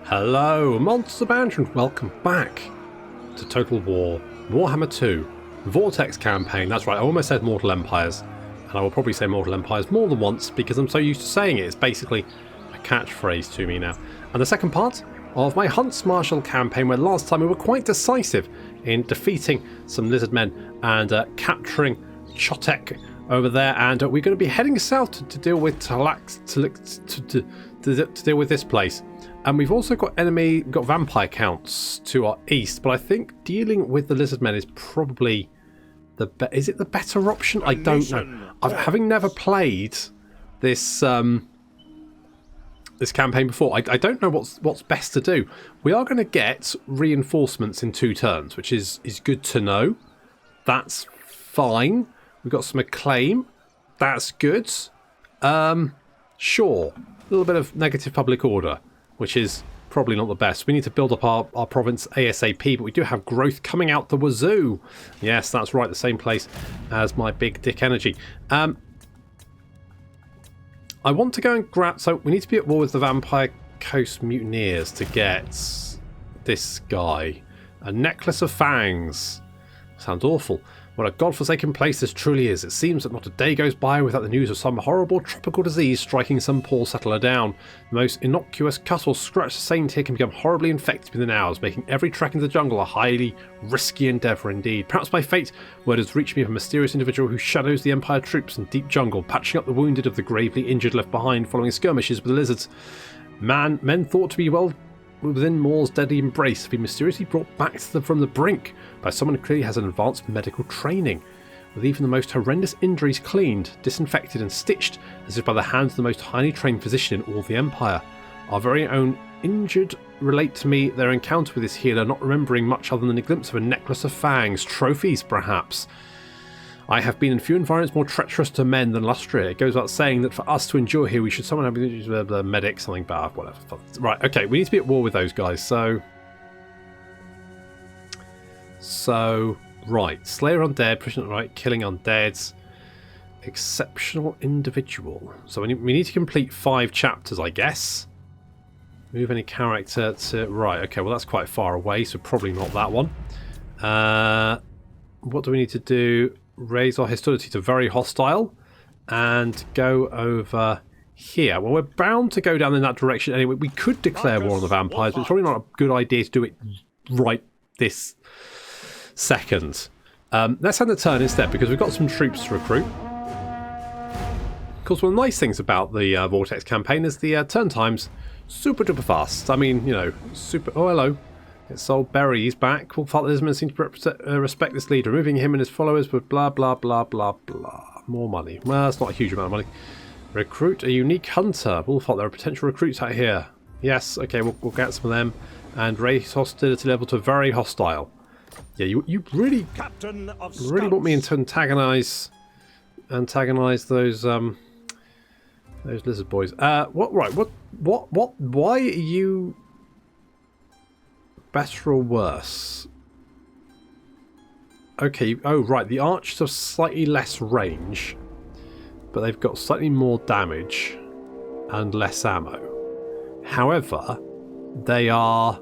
Hello, MonstersAbound, and welcome back to Total War, Warhammer 2, Vortex Campaign. That's right, I almost said Mortal Empires, and I will probably say Mortal Empires more than once because I'm so used to saying it. It's basically a catchphrase to me now. And the second part of my Huntsmarshal campaign, where last time we were quite decisive in defeating some Lizardmen and capturing Chotek over there, and we're going to be heading south to deal with to deal with this place. And we've also got vampire counts to our east, but I think dealing with the Lizardmen is probably is it the better option? I don't know. Having never played this this campaign before, I don't know what's best to do. We are going to get reinforcements in 2 turns, which is good to know. That's fine. We've got some acclaim. That's good. Sure. A little bit of negative public order, which is probably not the best. We need to build up our province ASAP, but we do have growth coming out the wazoo. Yes, that's right, the same place as my big dick energy. I want to go and grab... So we need to be at war with the Vampire Coast Mutineers to get this guy. A necklace of fangs. Sounds awful. What a godforsaken place this truly is. It seems that not a day goes by without the news of some horrible tropical disease striking some poor settler down. The most innocuous cut or scratch sustained here can become horribly infected within hours, making every trek into the jungle a highly risky endeavour indeed. Perhaps by fate, word has reached me of a mysterious individual who shadows the Empire troops in deep jungle, patching up the wounded of the gravely injured left behind following skirmishes with the lizards. Men thought to be well within Moore's deadly embrace have been mysteriously brought back to them from the brink by someone who clearly has an advanced medical training, with even the most horrendous injuries cleaned, disinfected and stitched as if by the hands of the most highly trained physician in all the Empire. Our very own injured relate to me their encounter with this healer, not remembering much other than a glimpse of a necklace of fangs, trophies perhaps. I have been in few environments more treacherous to men than Lustria. It goes without saying that for us to endure here, we should someone have the medic, something bad, whatever. Right, okay, we need to be at war with those guys, so, right, Slayer Undead, Precision, right, Killing Undeads, Exceptional Individual. So we need to complete 5 chapters, I guess. Move any character to, right, okay, well that's quite far away, so probably not that one. What do we need to do? Raise our hostility to very hostile and go over here. Well, we're bound to go down in that direction anyway. We could declare war on the vampires, but it's probably not a good idea to do it right this second. Let's end the turn instead because we've got some troops to recruit. Of course, one of the nice things about the Vortex campaign is the turn times super duper fast. I mean, you know, super... Oh, hello. It's old Berry, he's back. Wulfhart the Lizardmen seem to respect this leader, removing him and his followers with blah blah blah blah blah. More money. Well, that's not a huge amount of money. Recruit a unique hunter. Wulfhart, there are potential recruits out here. Yes, okay, we'll get some of them. And raise hostility level to very hostile. Yeah, you really want me to antagonize those lizard boys. Why are you better or worse? Okay, oh right, the archers have slightly less range, but they've got slightly more damage and less ammo. However, they are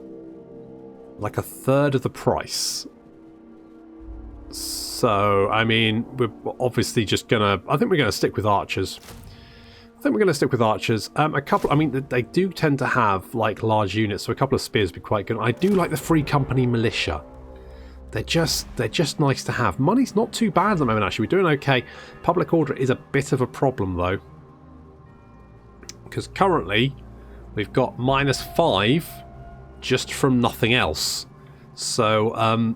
like a third of the price. So, I mean, we're obviously just gonna... I think we're gonna stick with archers. A couple... I mean, they do tend to have, like, large units, so a couple of spears would be quite good. I do like the Free Company Militia. They're just nice to have. Money's not too bad at the moment, actually. We're doing okay. Public order is a bit of a problem, though. Because currently, we've got -5 just from nothing else. So, I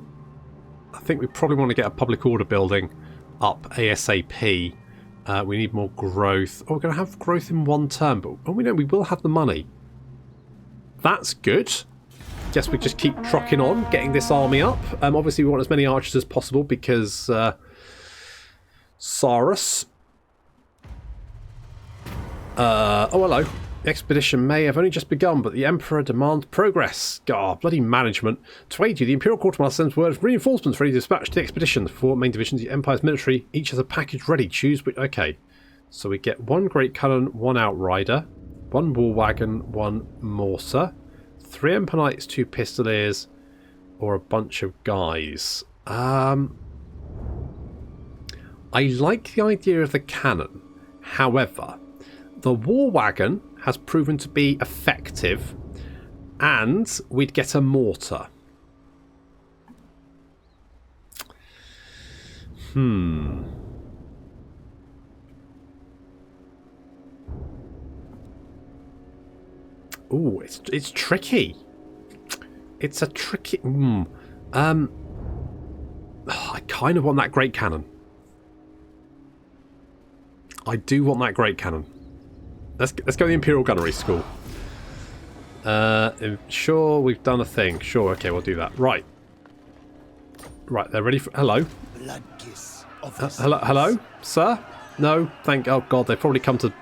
think we probably want to get a public order building up ASAP. We need more growth. Oh, we're going to have growth in 1 turn, but we will have the money. That's good. Guess we just keep trucking on, getting this army up. Obviously, we want as many archers as possible because Saurus. Oh, hello. The expedition may have only just begun, but the Emperor demands progress. Bloody management. To aid you, the Imperial Quartermaster sends word of reinforcements ready to dispatch to the expedition. The 4 main divisions of the Empire's military each has a package ready. Choose which... Okay. So we get 1 Great Cannon, 1 Outrider, 1 War Wagon, 1 Mortar, 3 Emperor Knights, 2 Pistoliers, or a bunch of guys. I like the idea of the cannon. However, the war wagon has proven to be effective, and we'd get a mortar. Ooh, it's tricky. It's a tricky... I kind of want that great cannon. I do want that great cannon. Let's go to the Imperial Gunnery School. Sure, we've done a thing. Sure, okay, we'll do that. Right. Right, they're ready for... Hello. Hello, sir? No, thank... Oh, God, they've probably come to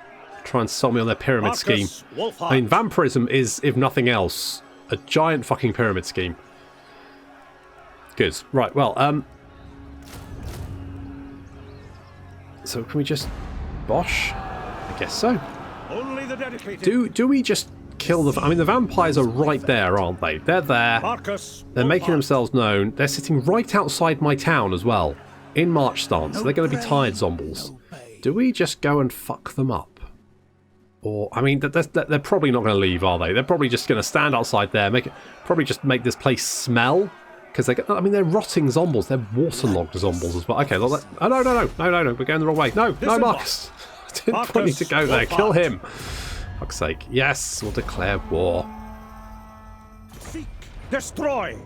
try and sell me on their pyramid scheme. Wulfhart. I mean, vampirism is, if nothing else, a giant fucking pyramid scheme. Good. Right, well, so can we just... Bosh? I guess so. Only the dedicated. Do we just kill the... I mean, the vampires are right there, aren't they? They're there. Markus They're making Wulfhart. themselves known. They're sitting right outside my town as well. In march stance. They're going to be tired zombies. Do we just go and fuck them up? Or, I mean, they're probably not going to leave, are they? They're probably just going to stand outside there, probably just make this place smell. Because they're rotting zombies. They're waterlogged zombies as well. Okay, no, we're going the wrong way. No, Marcus. I didn't want you to go there. Kill him. Fuck's sake. Yes, we'll declare war. Seek, destroy.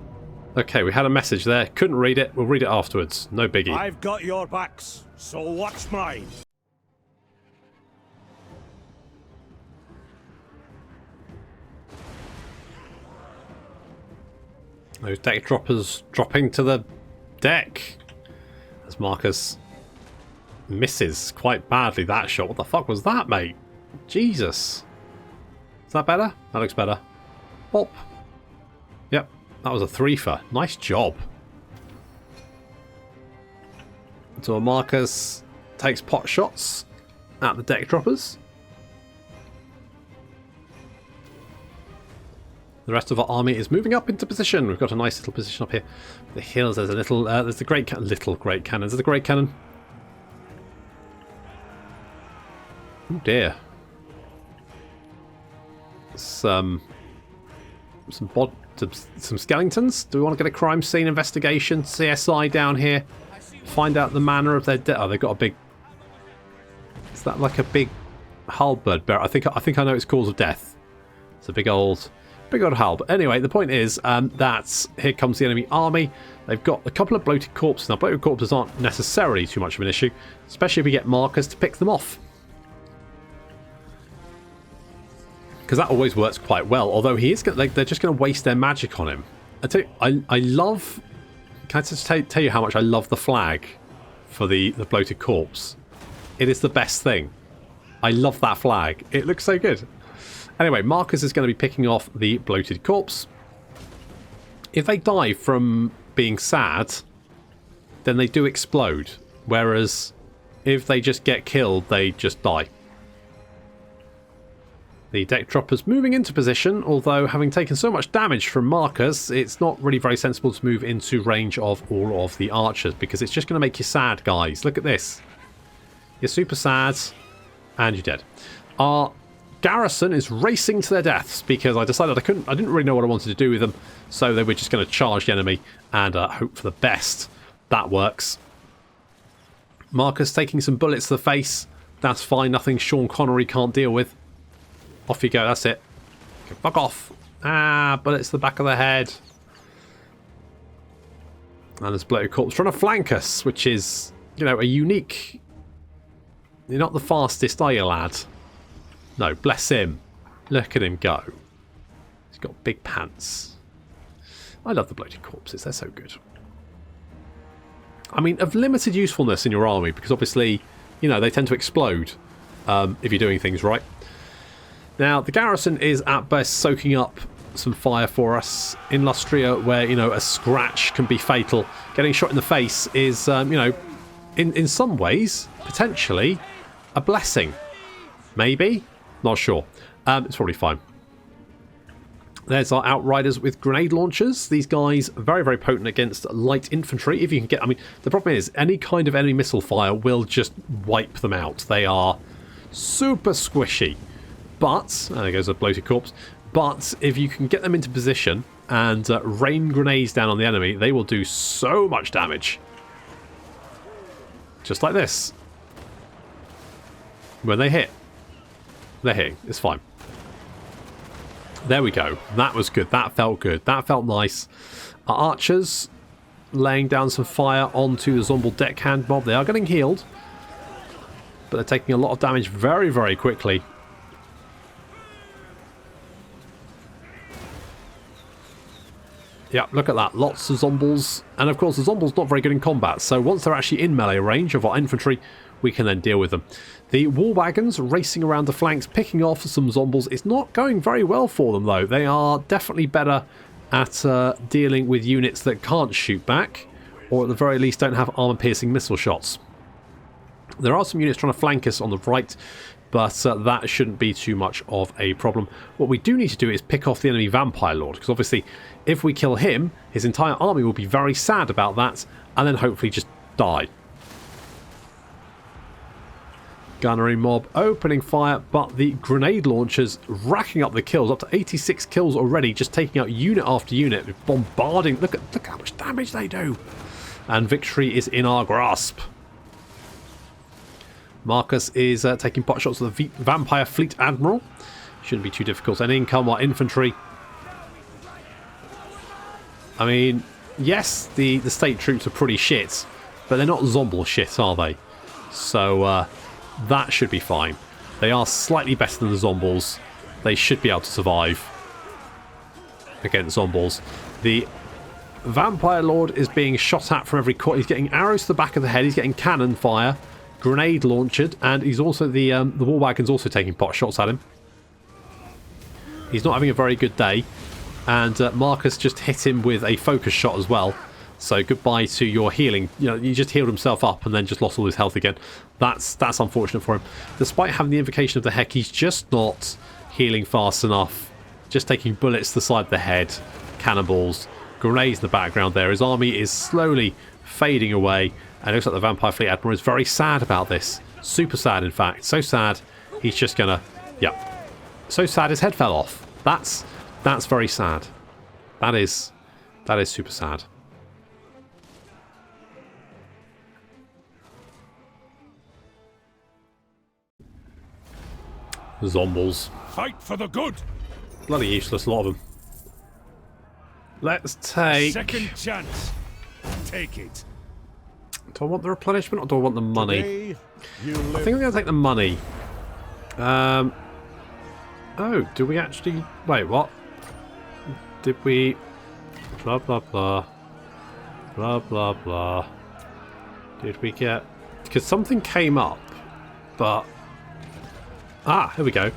Okay, we had a message there. Couldn't read it. We'll read it afterwards. No biggie. I've got your backs, so watch mine. Those deck droppers dropping to the deck. As Marcus misses quite badly that shot. What the fuck was that, mate? Jesus. Is that better? That looks better. Pop. Yep, that was a 3-fer. Nice job. So Marcus takes pot shots at the deck droppers. The rest of our army is moving up into position. We've got a nice little position up here. The hills, there's a little, there's the great cannon. Little great cannon. There's the great cannon. Oh dear. Some skeletons. Do we want to get a crime scene investigation? CSI down here. Find out the manner of their death. Oh, they've got a big... Is that like a big halberd bearer? I think I know its cause of death. It's a big old hull. But anyway, the point is that here comes the enemy army. They've got a couple of bloated corpses. Now, bloated corpses aren't necessarily too much of an issue, especially if we get Marcus to pick them off. Because that always works quite well. Although they're just going to waste their magic on him. I love... Can I just tell you how much I love the flag for the bloated corpse? It is the best thing. I love that flag. It looks so good. Anyway, Marcus is going to be picking off the bloated corpse. If they die from being sad, then they do explode. Whereas if they just get killed, they just die. The deck dropper's moving into position, although having taken so much damage from Marcus, it's not really very sensible to move into range of all of the archers, because it's just going to make you sad, guys. Look at this. You're super sad, and you're dead. Our garrison is racing to their deaths, because I decided I didn't really know what I wanted to do with them, so they were just going to charge the enemy and hope for the best. That works. Marcus taking some bullets to the face. That's fine, nothing Sean Connery can't deal with. Off you go, that's it. Okay, fuck off. Ah, bullets to the back of the head. And there's bloated corpse trying to flank us, which is, you know, a unique... You're not the fastest, are you, lad? No, bless him. Look at him go. He's got big pants. I love the bloated corpses, they're so good. I mean, of limited usefulness in your army, because obviously, you know, they tend to explode if you're doing things right. Now, the garrison is at best soaking up some fire for us. In Lustria, where, you know, a scratch can be fatal, getting shot in the face is, you know, in some ways, potentially, a blessing. Maybe? Not sure. It's probably fine. There's our outriders with grenade launchers. These guys are very, very potent against light infantry. If you can get... I mean, the problem is any kind of enemy missile fire will just wipe them out. They are super squishy. But... there goes a bloated corpse. But if you can get them into position and rain grenades down on the enemy, they will do so much damage. Just like this. When they hit. They're hitting. It's fine. There we go. That was good. That felt good. That felt nice. Our archers laying down some fire onto the Zombal deckhand mob. They are getting healed, but they're taking a lot of damage very, very quickly. Yeah, look at that. Lots of Zombals. And of course, the Zombals not very good in combat. So once they're actually in melee range of our infantry, we can then deal with them. The war wagons racing around the flanks, picking off some Zombals. It's not going very well for them, though. They are definitely better at dealing with units that can't shoot back, or at the very least don't have armor-piercing missile shots. There are some units trying to flank us on the right, but that shouldn't be too much of a problem. What we do need to do is pick off the enemy Vampire Lord, because obviously if we kill him, his entire army will be very sad about that, and then hopefully just die. Gunnery mob opening fire, but the grenade launchers racking up the kills, up to 86 kills already, just taking out unit after unit, bombarding. Look how much damage they do. And victory is in our grasp. Markus is taking pot shots of the Vampire Fleet Admiral. Shouldn't be too difficult. And in come our infantry. I mean, yes, the state troops are pretty shit, but they're not Zombal shit, are they? So, that should be fine. They are slightly better than the Zombals. They should be able to survive against Zombals. The Vampire Lord is being shot at from every corner. He's getting arrows to the back of the head. He's getting cannon fire, grenade launched, and he's also the war wagon's also taking pot shots at him. He's not having a very good day, and Markus just hit him with a focus shot as well. So goodbye to your healing. You know, he just healed himself up and then just lost all his health again. That's unfortunate for him. Despite having the invocation of the Heck, he's just not healing fast enough. Just taking bullets to the side of the head, cannonballs, grenades in the background there. His army is slowly fading away, and it looks like the Vampire Fleet Admiral is very sad about this. Super sad, in fact. So sad, he's just gonna... yeah. So sad his head fell off. That's very sad. That is super sad. Zombals. Fight for the good. Bloody useless, a lot of them. Let's take... Second chance. Take it. Do I want the replenishment or do I want the money? Today, you I live. think I'm going to take the money. Oh, do we actually... wait, what? Did we... blah, blah, blah. Blah, blah, blah. Did we get... because something came up, but... ah, here we go.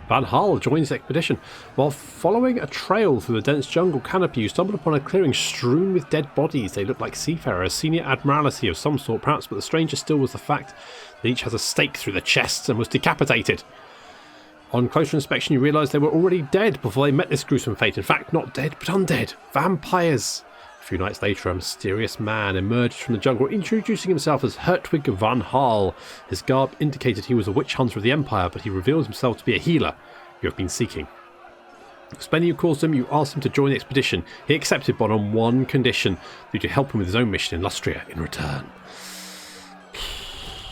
Van Hal joins the expedition. While following a trail through the dense jungle canopy, you stumbled upon a clearing strewn with dead bodies. They looked like seafarers, senior admiralty of some sort perhaps, but the stranger still was the fact that each has a stake through the chest and was decapitated. On closer inspection, you realised they were already dead before they met this gruesome fate. In fact, not dead, but undead. Vampires. A few nights later, a mysterious man emerged from the jungle, introducing himself as Hertwig van Hal. His garb indicated he was a witch hunter of the Empire, but he revealed himself to be a healer you have been seeking. Explaining your cause to him, you asked him to join the expedition. He accepted, but on one condition, that you to help him with his own mission in Lustria in return.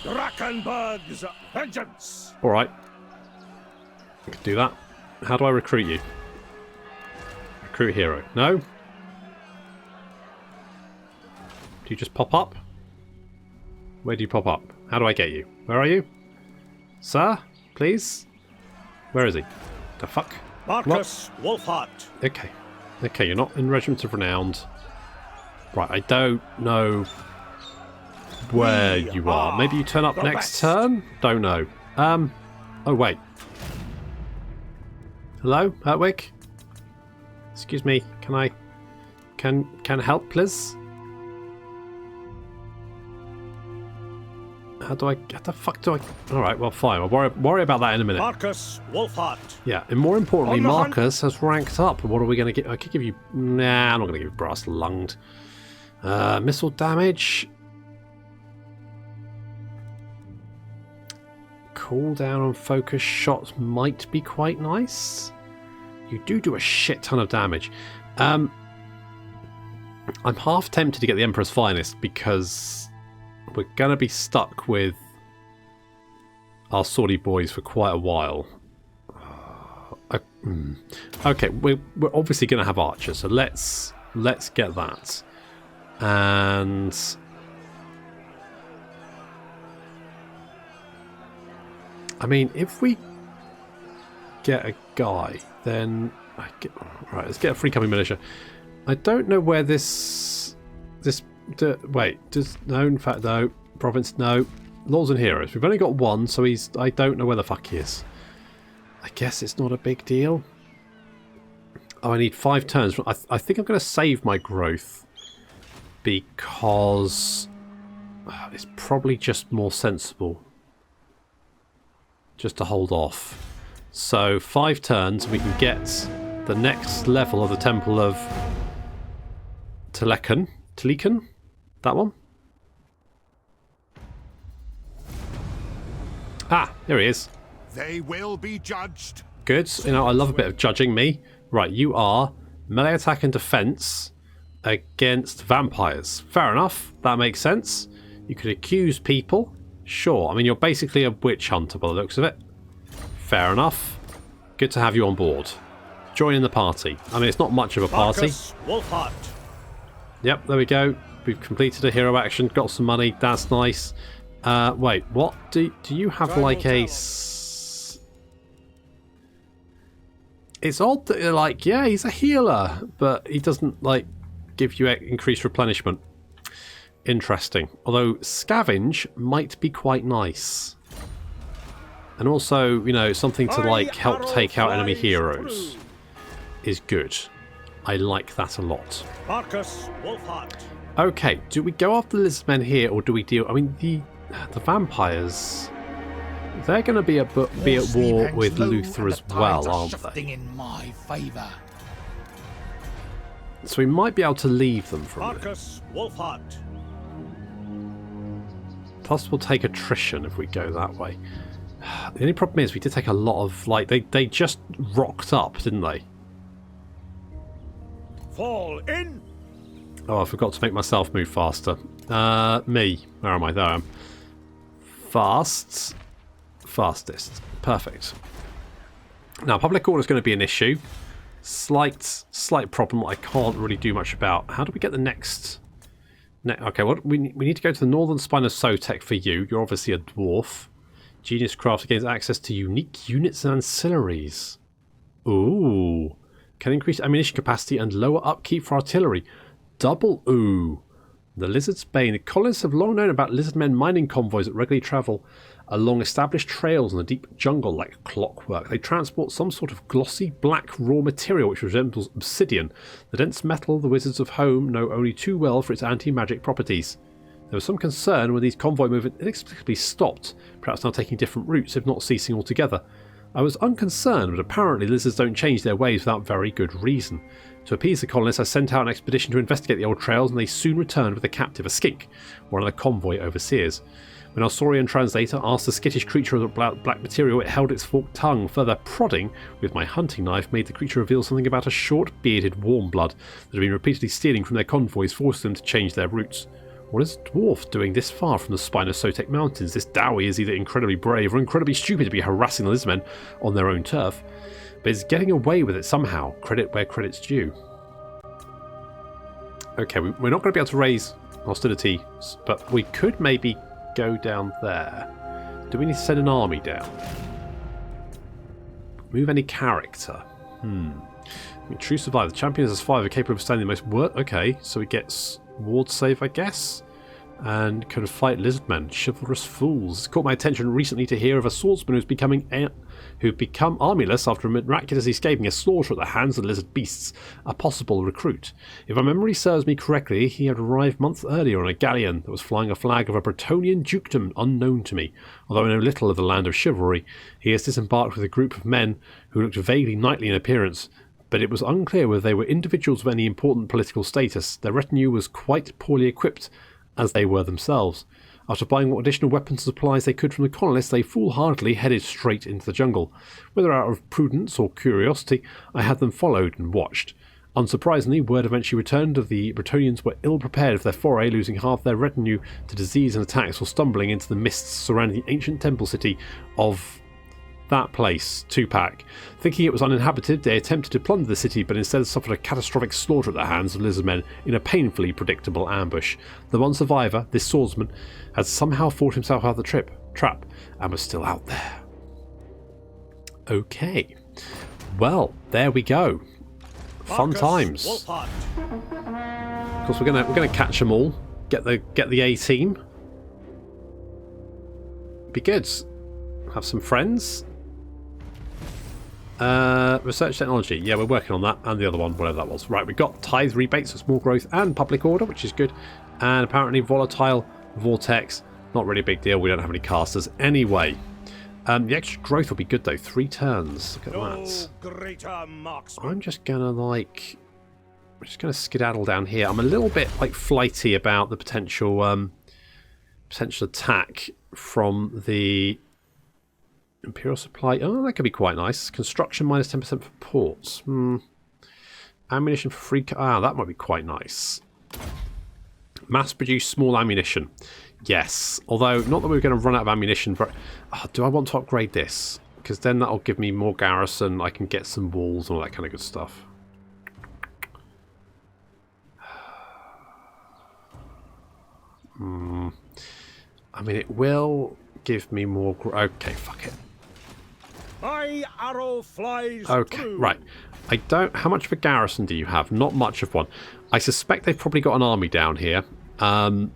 Drakkenberg's vengeance. Alright. I can do that. How do I recruit you? Recruit hero. No? Do you just pop up? Where do you pop up? How do I get you? Where are you? Sir? Please? Where is he? The fuck? Markus Wulfhart. Okay. Okay, you're not in Regiment of Renowned. Right, I don't know where you are. Maybe you turn up the next best. turn? Don't know. Oh wait. Hello, Hertwig? Excuse me, can I help, please? How the fuck do I... Alright, well, fine. I'll worry about that in a minute. Markus Wulfhart. Yeah, and more importantly, On the hunt. Markus has ranked up. What are we going to get? I could give you... Nah, I'm not going to give you brass lunged. Missile damage. Cooldown on focus shots might be quite nice. You do a shit ton of damage. I'm half tempted to get the Emperor's Finest because we're going to be stuck with our swordy boys for quite a while. Okay, we're obviously going to have archers, so let's get that. And I mean, if we get a guy, then right. Let's get a free coming militia. I don't know where wait. No, in fact, no. Province, no. Lords and Heroes. We've only got one, so I don't know where the fuck he is. I guess it's not a big deal. Oh, I need 5 turns. I think I'm going to save my growth because it's probably just more sensible just to hold off. So 5 turns, we can get the next level of the Temple of Telekan. That one. Ah, here he is. They will be judged. Good. You know, I love a bit of judging me. Right, you are melee attack and defense against vampires. Fair enough. That makes sense. You could accuse people. Sure. I mean, you're basically a witch hunter by the looks of it. Fair enough. Good to have you on board. Join in the party. I mean, it's not much of a party. Markus Wulfhart. Yep, there we go. We've completed a hero action. Got some money. That's nice. Wait, what? Do you have like a... It's odd that you're like, yeah, he's a healer, but he doesn't, like, give you increased replenishment. Interesting. Although scavenge might be quite nice. And also, you know, something to, like, help take out enemy heroes is good. I like that a lot. Markus Wulfhart. Okay, do we go after the Lizardmen here, or do we deal... I mean, the vampires... They're going to be at war with Luther as well, aren't they? In my favor. So we might be able to leave them for a minute. Markus Wulfhart. Plus we'll take attrition if we go that way. The only problem is we did take a lot of... Like, they just rocked up, didn't they? Fall in. Oh, I forgot to make myself move faster. Me. Where am I? There I am. Fastest. Perfect. Now, public order is going to be an issue. Slight problem I can't really do much about. How do we get the next... Okay, what we need to go to the northern spine of Sotek for you. You're obviously a dwarf. Genius Craft gains access to unique units and ancillaries. Ooh. Can increase ammunition capacity and lower upkeep for artillery. Double ooh. The Lizard's Bane. The colonists have long known about Lizardmen mining convoys that regularly travel along established trails in the deep jungle like clockwork. They transport some sort of glossy black raw material which resembles obsidian, the dense metal the wizards of home know only too well for its anti-magic properties. There was some concern when these convoy movement inexplicably stopped, perhaps now taking different routes if not ceasing altogether. I was unconcerned, but apparently lizards don't change their ways without very good reason. To appease the colonists, I sent out an expedition to investigate the old trails, and they soon returned with a captive, a skink, one of the convoy overseers. When our Saurian translator asked the skittish creature of the black material, it held its forked tongue. Further prodding with my hunting knife made the creature reveal something about a short, bearded warm blood that had been repeatedly stealing from their convoys, forcing them to change their routes. What is a dwarf doing this far from the spine of Sotek Mountains? This Dowie is either incredibly brave or incredibly stupid to be harassing the Lizardmen on their own turf. But it's getting away with it somehow. Credit where credit's due. Okay, we're not going to be able to raise hostility, but we could maybe go down there. Do we need to send an army down? Move any character? True survivor. The champion is a survivor capable of standing the most work. Okay, so he gets ward save, I guess, and can fight lizardmen. Chivalrous fools. It's caught my attention recently to hear of a swordsman who's becoming who'd become armyless after miraculously escaping a slaughter at the hands of lizard beasts, a possible recruit. If my memory serves me correctly, he had arrived months earlier on a galleon that was flying a flag of a Bretonian dukedom unknown to me. Although I know little of the land of chivalry, he has disembarked with a group of men who looked vaguely knightly in appearance, but it was unclear whether they were individuals of any important political status. Their retinue was quite poorly equipped, as they were themselves. After buying what additional weapons and supplies they could from the colonists, they foolhardily headed straight into the jungle. Whether out of prudence or curiosity, I had them followed and watched. Unsurprisingly, word eventually returned of the Bretonians were ill prepared for their foray, losing half their retinue to disease and attacks while stumbling into the mists surrounding the ancient temple city of that place, Tupac. Thinking it was uninhabited, they attempted to plunder the city, but instead suffered a catastrophic slaughter at the hands of lizardmen in a painfully predictable ambush. The one survivor, this swordsman, had somehow fought himself out of the trap and was still out there. Okay. Well, there we go. Fun Markus times. Wulfhart. Of course, we're gonna catch them all. Get the A team. Be good. Have some friends. Research technology. Yeah, we're working on that. And the other one, whatever that was. Right, we've got tithe rebates for small growth and public order, which is good. And apparently volatile vortex. Not really a big deal. We don't have any casters anyway. The extra growth will be good though. 3 turns. Look at that. Greater marksman. I'm just gonna skedaddle down here. I'm a little bit flighty about the potential attack from the Imperial supply. Oh, that could be quite nice. Construction minus 10% for ports. Ammunition for free. That might be quite nice. Mass produce small ammunition. Yes. Although, not that we're going to run out of ammunition. But do I want to upgrade this? Because then that'll give me more garrison. I can get some walls and all that kind of good stuff. I mean, it will give me more. Okay, fuck it. My arrow flies Okay, through. right. I don't. How much of a garrison do you have? Not much of one. I suspect they've probably got an army down here. I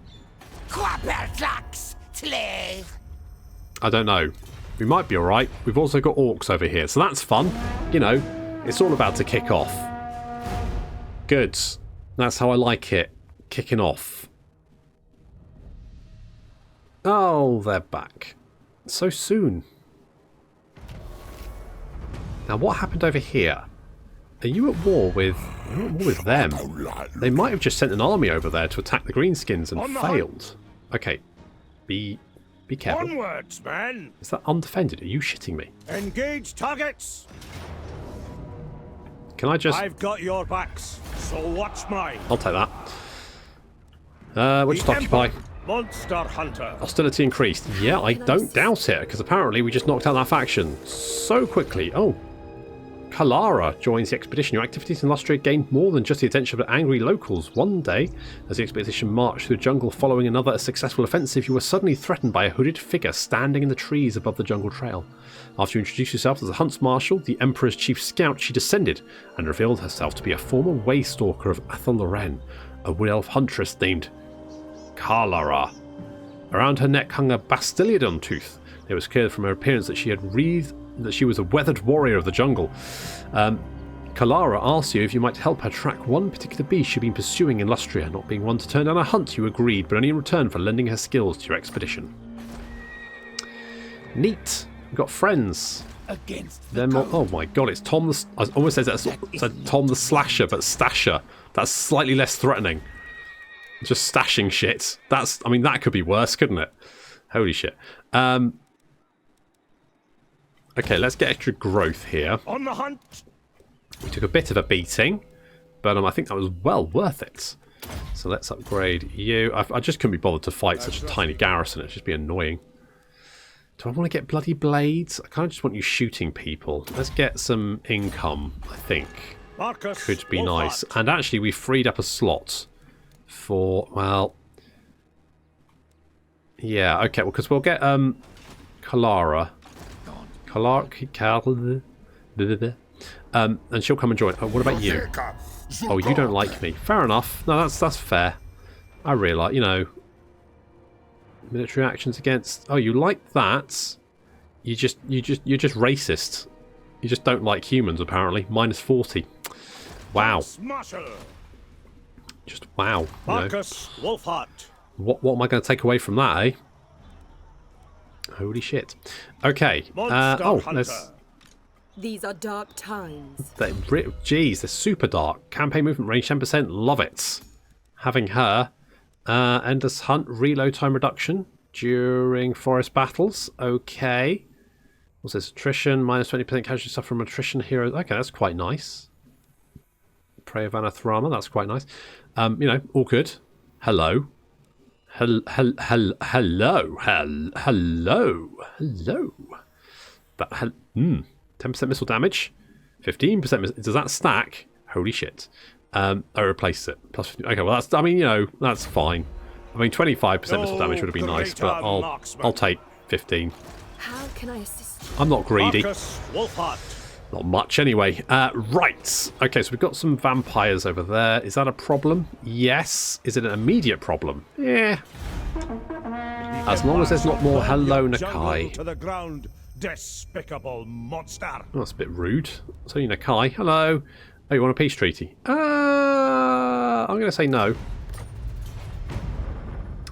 don't know. We might be alright. We've also got orcs over here, so that's fun. You know, it's all about to kick off. Good. That's how I like it. Kicking off. Oh, they're back. So soon. Now, what happened over here? Are you at war with... You're at war with them. They might have just sent an army over there to attack the Greenskins and failed. Okay. Be careful. Onwards, man. Is that undefended? Are you shitting me? Engage targets. Can I just... I've got your backs, so watch mine. I'll take that. Which to occupy? Monster Hunter. Hostility increased. Yeah, I don't doubt it, because apparently we just knocked out that faction so quickly. Oh. Kalara joins the expedition. Your activities in Lustria gained more than just the attention of angry locals. One day, as the expedition marched through the jungle following another successful offensive, you were suddenly threatened by a hooded figure standing in the trees above the jungle trail. After you introduced yourself as the Huntsmarshal, the Emperor's chief scout, she descended and revealed herself to be a former waystalker of Athel-Loren, a wood-elf huntress named Kalara. Around her neck hung a Bastiliodon tooth. It was clear from her appearance that she was a weathered warrior of the jungle. Kalara asked you if you might help her track one particular beast she'd been pursuing in Lustria. Not being one to turn down a hunt, you agreed, but only in return for lending her skills to your expedition. Neat. We've got friends. Oh my god, it's Tom the... I almost said Tom the Slasher, but Stasher. That's slightly less threatening. Just stashing shit. I mean, that could be worse, couldn't it? Holy shit. Okay, let's get extra growth here. On the hunt. We took a bit of a beating, but I think that was well worth it. So let's upgrade you. I just couldn't be bothered to fight such a tiny garrison. It'd just be annoying. Do I want to get bloody blades? I kind of just want you shooting people. Let's get some income, I think. Markus Could be Wulfhart. nice. And actually, we freed up a slot for, well... Yeah, okay, well, because we'll get Kalara. And she'll come and join. Oh, what about you? Oh, you don't like me. Fair enough. No, that's fair. I realise, you know... Military actions against... Oh, you like that? you're just racist. You just don't like humans, apparently. Minus 40. Wow. Huntsmarshal. Just wow. Markus Wulfhart. What am I going to take away from that, eh? Holy shit. Okay. There's... These are dark times. Jeez, they're super dark. Campaign movement range 10%. Love it. Having her. Endless hunt. Reload time reduction during forest battles. Okay. What's this? Attrition. Minus 20% casualty suffer from attrition heroes. Okay, that's quite nice. Prey of Anathema. That's quite nice. All good. Hello. Hello. 10% missile damage, 15% missile. Does that stack? Holy shit! I replaced it. Plus 15. Okay, well that's fine. 25% missile damage would have been nice, but I'll take 15. How can I assist you? I'm not greedy. Markus Wulfhart. Not much anyway. Right. Okay, so we've got some vampires over there. Is that a problem? Yes. Is it an immediate problem? Yeah. As long as there's not more hello Nakai. To the ground, despicable monster. Oh, that's a bit rude. So Nakai, hello. Oh, you want a peace treaty? I'm going to say no.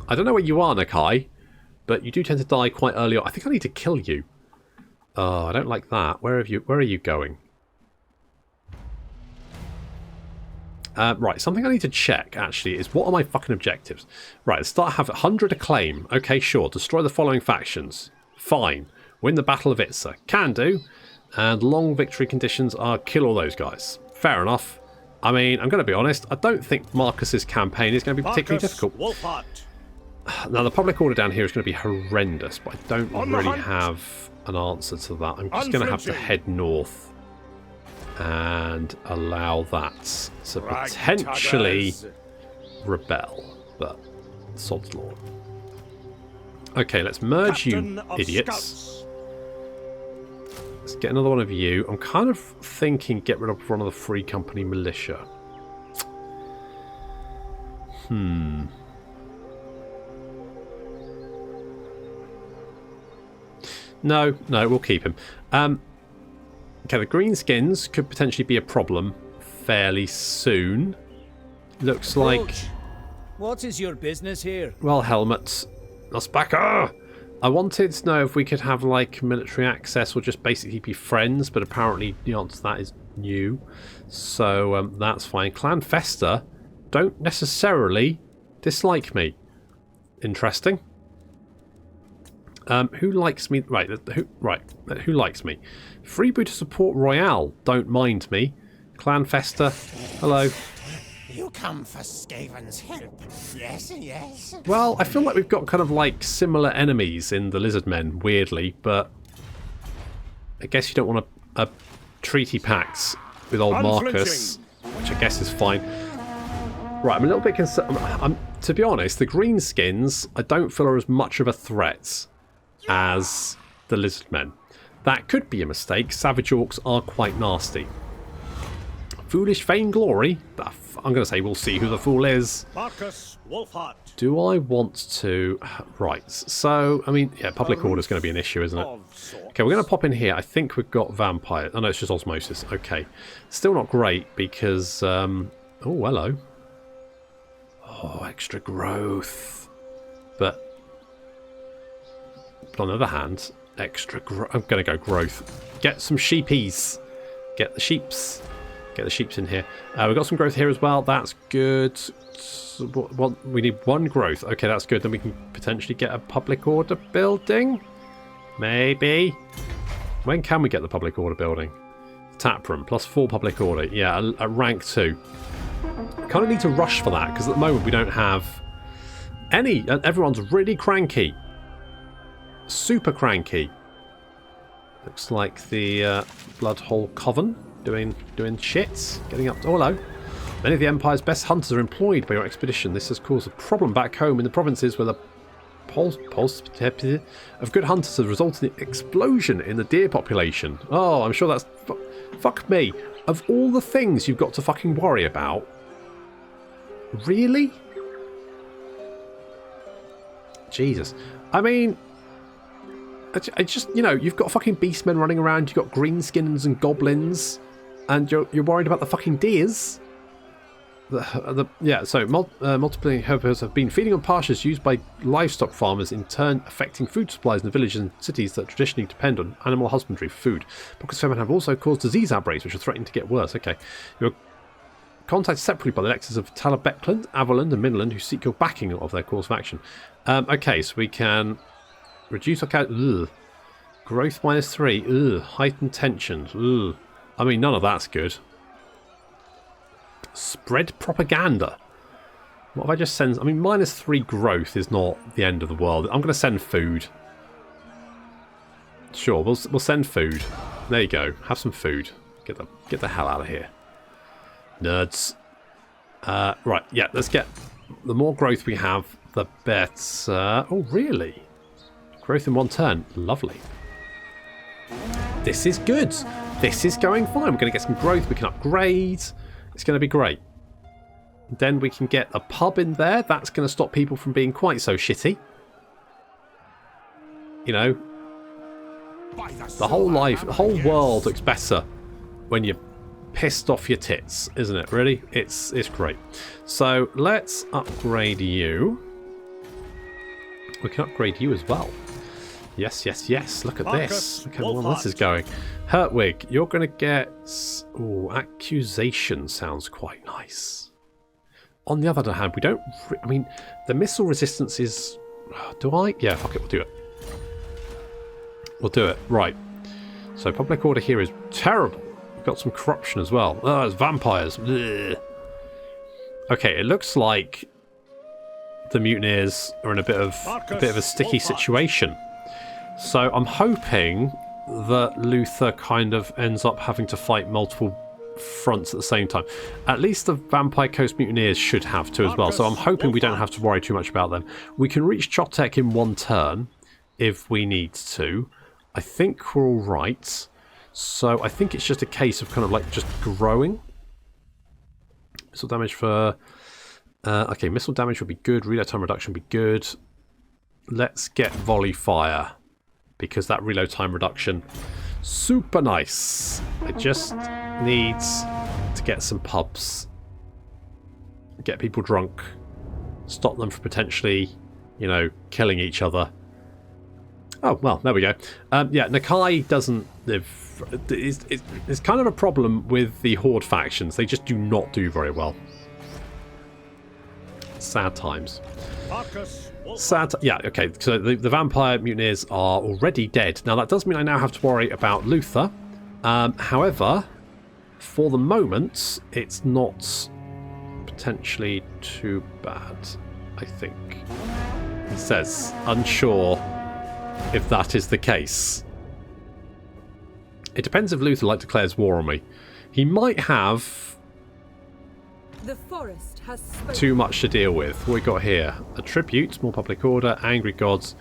I don't know where you are, Nakai, but you do tend to die quite early on. I think I need to kill you. Oh, I don't like that. Where are you going? Right, something I need to check, actually, is what are my fucking objectives? Right, let's start have 100 acclaim. Okay, sure. Destroy the following factions. Fine. Win the Battle of Itza. Can do. And long victory conditions are kill all those guys. Fair enough. I mean, I'm going to be honest. I don't think Marcus's campaign is going to be particularly difficult. Wulfhart. Now, the public order down here is going to be horrendous, but I don't really have an answer to that. I'm just going to have to head north and allow that to potentially rebel, but sod's law. Okay, let's merge you idiots. Let's get another one of you. I'm kind of thinking get rid of one of the Free Company militia. No, we'll keep him. Okay, the greenskins could potentially be a problem fairly soon. Looks like... What is your business here? Well, helmets. Osbaka! I wanted to know if we could have, like, military access or just basically be friends, but apparently the answer to that is new. So, that's fine. Clan Festa don't necessarily dislike me. Interesting. Who likes me? Right, who likes me? Freebooter Support Royale don't mind me. Clan Festa, hello. You come for Skaven's help? Yes. Well, I feel like we've got kind of like similar enemies in the Lizardmen, weirdly, but I guess you don't want a treaty pact with old Markus, which I guess is fine. Right, I'm a little bit concerned. To be honest, the greenskins I don't feel are as much of a threat as the Lizardmen. That could be a mistake. Savage Orcs are quite nasty. Foolish Vainglory? I'm going to say we'll see who the fool is. Markus Wulfhart. Do I want to... Right, so, I mean, yeah, public order is going to be an issue, isn't it? Okay, we're going to pop in here. I think we've got vampire. Oh, no, it's just osmosis. Okay. Still not great because... oh, hello. Oh, extra growth. But on the other hand, extra growth. I'm going to go growth. Get some sheepies. Get the sheeps. Get the sheeps in here. We've got some growth here as well. That's good. So, we need one growth. Okay, that's good. Then we can potentially get a public order building. Maybe. When can we get the public order building? Tap room. +4 public order. Yeah, at rank 2. Kind of need to rush for that because at the moment we don't have any. Everyone's really cranky. Super cranky. Looks like the Bloodhole Coven doing shit. Getting up. Oh, hello. Many of the Empire's best hunters are employed by your expedition. This has caused a problem back home in the provinces where the pulse of good hunters has resulted in an explosion in the deer population. Oh, I'm sure that's... Fuck me. Of all the things you've got to fucking worry about... Really? Jesus. I mean... I just, you know, you've got fucking beastmen running around, you've got greenskins and goblins, and you're worried about the fucking deers. Multiple herbivores have been feeding on pastures used by livestock farmers, in turn affecting food supplies in the villages and cities that traditionally depend on animal husbandry for food. Booker's famine have also caused disease outbreaks, which are threatening to get worse. Okay. You're contacted separately by the electors of Talabecland, Averland and Midland, who seek your backing of their course of action. Okay, so we can reduce our count. Growth -3. Heightened tensions. I mean, none of that's good. Spread propaganda. What if I just send... I mean, -3 growth is not the end of the world. I'm going to send food. Sure, we'll send food. There you go. Have some food. Get the hell out of here. Nerds. Right, yeah, let's get... The more growth we have, the better... Oh, really? Growth in 1 turn. Lovely. This is good. This is going fine. We're going to get some growth. We can upgrade. It's going to be great. Then we can get a pub in there. That's going to stop people from being quite so shitty. You know, the whole world looks better when you're pissed off your tits, isn't it? Really, it's great. So let's upgrade you. We can upgrade you as well. Yes, yes, yes. Look at this. Look how well this is going. Hertwig, you're going to get... Oh, accusation sounds quite nice. On the other hand, we don't... I mean, the missile resistance is... Do I? Yeah, fuck it, we'll do it. We'll do it. Right. So public order here is terrible. We've got some corruption as well. Oh, it's vampires. Ugh. Okay, it looks like the mutineers are in a bit of a sticky situation. So I'm hoping that Luther kind of ends up having to fight multiple fronts at the same time. At least the Vampire Coast Mutineers should have to as well. So I'm hoping we don't have to worry too much about them. We can reach Chotek in 1 turn if we need to. I think we're all right. So I think it's just a case of kind of like just growing. Missile damage for... okay, missile damage would be good. Reload time reduction would be good. Let's get volley fire, because that reload time reduction, super nice. It just needs to get some pubs, get people drunk, stop them from potentially, you know, killing each other. Oh, well, there we go. Yeah, Nakai doesn't live... It's kind of a problem with the Horde factions. They just do not do very well. Sad times. Yeah, okay, so the Vampire Mutineers are already dead. Now, that does mean I now have to worry about Luther. However, for the moment, it's not potentially too bad, I think. It says, unsure if that is the case. It depends if Luther declares war on me. He might have The forest has spoken. too much to deal with. What we got here? A tribute, more public order, angry gods,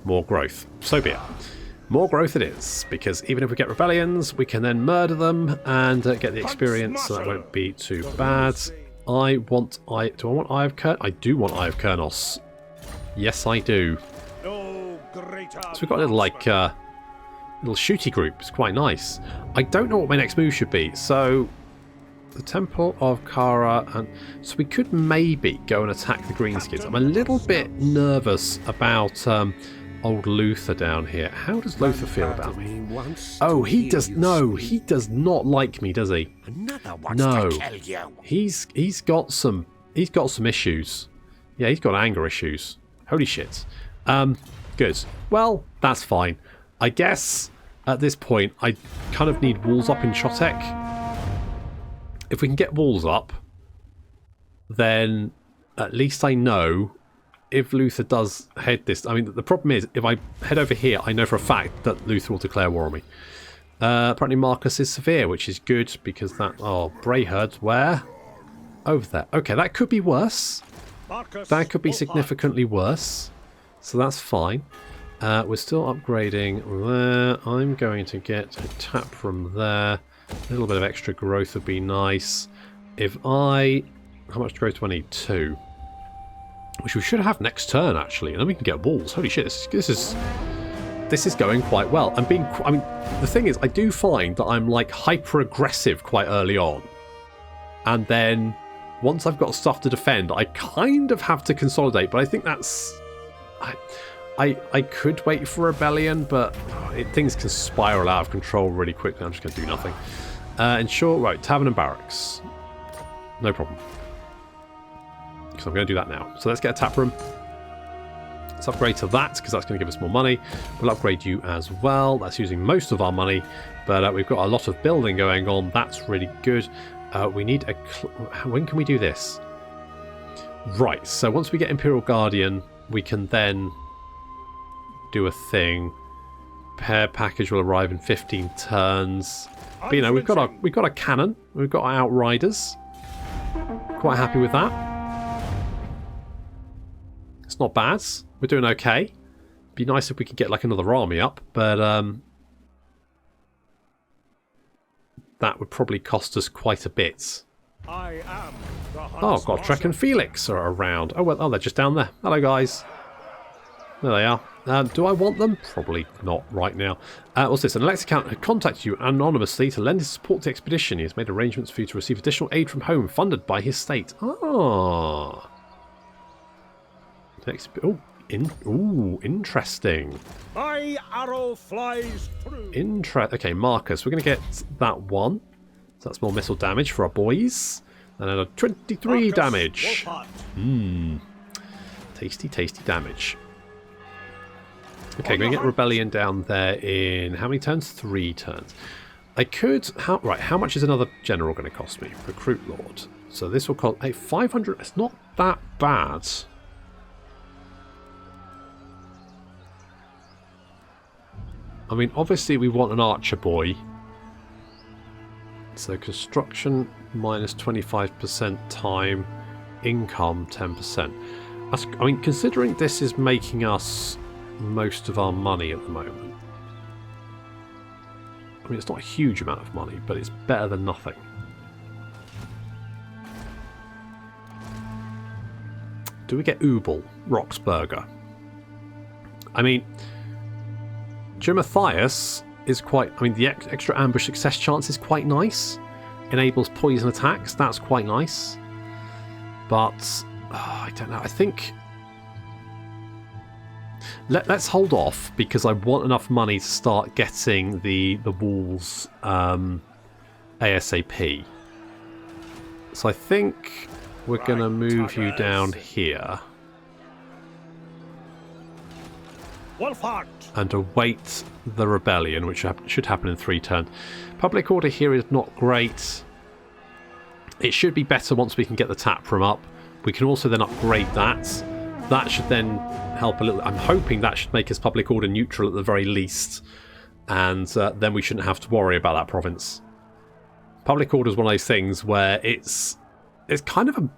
more growth. So be it. More growth it is, because even if we get rebellions, we can then murder them and get the experience, so that won't be too bad. Do I want Eye of Kern? I do want Eye of Kernos. Yes, I do. So we've got a little little shooty group. It's quite nice. I don't know what my next move should be. So the Temple of Kara, and so we could maybe go and attack the Greenskins. I'm a little bit nervous about old Luther down here. How does Luther feel about me? Oh, he does. No, he does not like me, does he? No, he's got some issues. Yeah, he's got anger issues. Holy shit. Good. Well, that's fine. I guess at this point I kind of need walls up in Chotek. If we can get walls up, then at least I know if Luther does head this. I mean, the problem is, if I head over here, I know for a fact that Luther will declare war on me. Apparently Marcus is severe, which is good, because that... Oh, Brayherd's where? Over there. Okay, that could be worse. That could be significantly worse. So that's fine. We're still upgrading there. I'm going to get a tap from there. A little bit of extra growth would be nice. If I... How much growth do I need? 2. Which we should have next turn, actually. And then we can get walls. Holy shit, this is this is going quite well. I mean, the thing is, I do find that I'm like hyper aggressive quite early on, and then once I've got stuff to defend, I kind of have to consolidate. But I think that's I could wait for rebellion, but things can spiral out of control really quickly. I'm just going to do nothing. Ensure, right, tavern and barracks. No problem. So I'm going to do that now. So let's get a tap room. Let's upgrade to that, because that's going to give us more money. We'll upgrade you as well. That's using most of our money, but we've got a lot of building going on. That's really good. We need a... When can we do this? Right, so once we get Imperial Guardian, we can then do a thing. Pair package will arrive in 15 turns. But, you know, we've got a cannon. We've got our Outriders. Quite happy with that. It's not bad. We're doing okay. Be nice if we could get like another army up, but that would probably cost us quite a bit. I am the Oh, Godtrek and Felix are around. Oh, well, oh, they're just down there. Hello, guys. There they are. Do I want them? Probably not right now. What's this? An Alexa account had contacted you anonymously to lend his support to the expedition. He has made arrangements for you to receive additional aid from home funded by his state. Ah. Oh, interesting. My arrow flies through. Okay, Markus, we're going to get that one. So that's more missile damage for our boys. And then a 23 Markus damage. Wulfhart. Tasty, tasty damage. Okay, going to get Rebellion down there in how many turns? 3 turns. I could... How much is another general going to cost me? Recruit Lord. So this will cost... Hey, 500... It's not that bad. I mean, obviously we want an archer boy. So construction minus 25% time, income 10%. I mean, considering this is making us most of our money at the moment. I mean, it's not a huge amount of money, but it's better than nothing. Do we get Ubel, Roxburger? I mean... Matthias is quite... I mean, the extra ambush success chance is quite nice. Enables poison attacks. That's quite nice. But, I don't know. I think... Let's hold off, because I want enough money to start getting the walls ASAP. So I think we're going to move you down here. Wulfhart. And await the rebellion, which should happen in 3 turns. Public order here is not great. It should be better once we can get the tap room up. We can also then upgrade that. That should then help a little. I'm hoping that should make us public order neutral at the very least, and then we shouldn't have to worry about that province. Public order is one of those things where it's kind of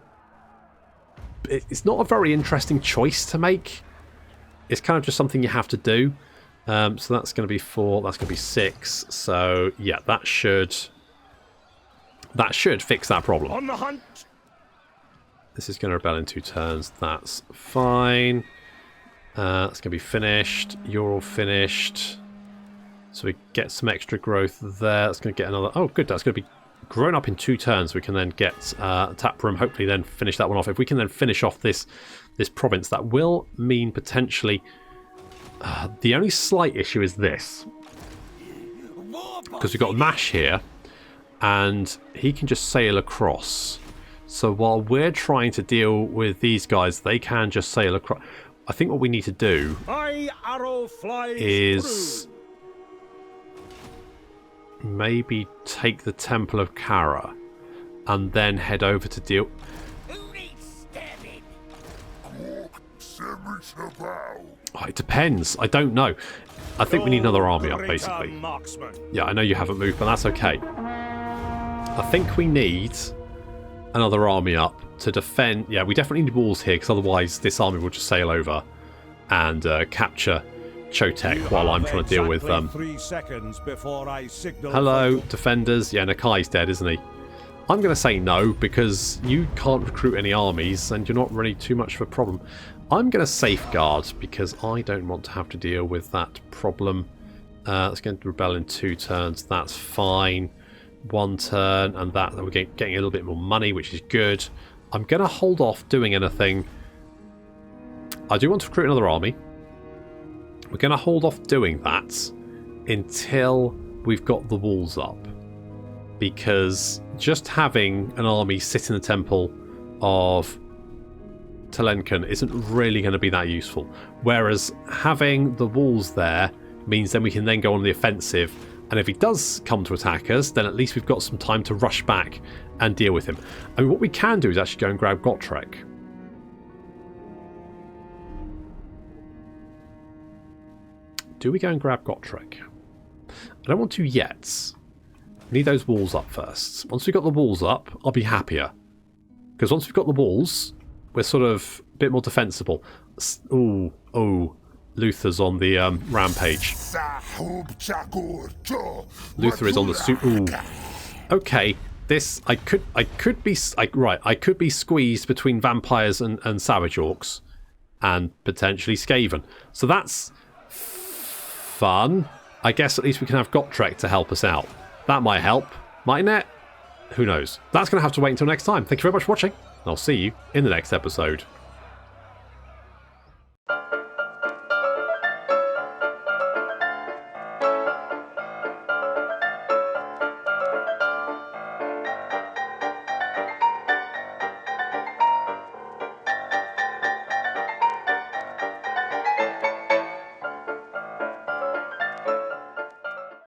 it's not a very interesting choice to make. It's kind of just something you have to do. So that's going to be 4. That's going to be 6. So yeah, that should fix that problem. On the hunt. This is going to rebel in 2 turns. That's fine. That's going to be finished. You're all finished. So we get some extra growth there. That's going to get another... Oh, good. That's going to be grown up in 2 turns. We can then get a tap room. Hopefully then finish that one off. If we can then finish off this province, that will mean potentially... the only slight issue is this. Because we've got Mash here. And he can just sail across. So while we're trying to deal with these guys, they can just sail across. I think what we need to do is maybe take the Temple of Kara and then head over to deal... Oh, it depends. I don't know. I think we need another army up, basically. Yeah, I know you haven't moved, but that's okay. I think we need another army up to defend. Yeah, we definitely need walls here, because otherwise this army will just sail over and capture Chotek while I'm trying to deal with them. 3 seconds before I signal. Hello, defenders. Yeah, Nakai's dead, isn't he? I'm going to say no, because you can't recruit any armies and you're not really too much of a problem. I'm going to safeguard because I don't want to have to deal with that problem. Let's get into Rebel in 2 turns. That's fine. 1 turn, and that we're getting a little bit more money, which is good. I'm going to hold off doing anything. I do want to recruit another army. We're going to hold off doing that until we've got the walls up. Because just having an army sit in the temple of Telenkan isn't really going to be that useful. Whereas having the walls there means then we can then go on the offensive, and if he does come to attack us, then at least we've got some time to rush back and deal with him. I mean, what we can do is actually go and grab Gotrek. Do we go and grab Gotrek? I don't want to yet. We need those walls up first. Once we've got the walls up, I'll be happier. Because once we've got the walls, we're sort of a bit more defensible. Oh, Luther's on the rampage. Luther is on the suit. Ooh. Okay, this I could be squeezed between vampires and savage orcs, and potentially Skaven. So that's fun. I guess at least we can have Gotrek to help us out. That might help, mightn't it? Who knows? That's going to have to wait until next time. Thank you very much for watching, and I'll see you in the next episode.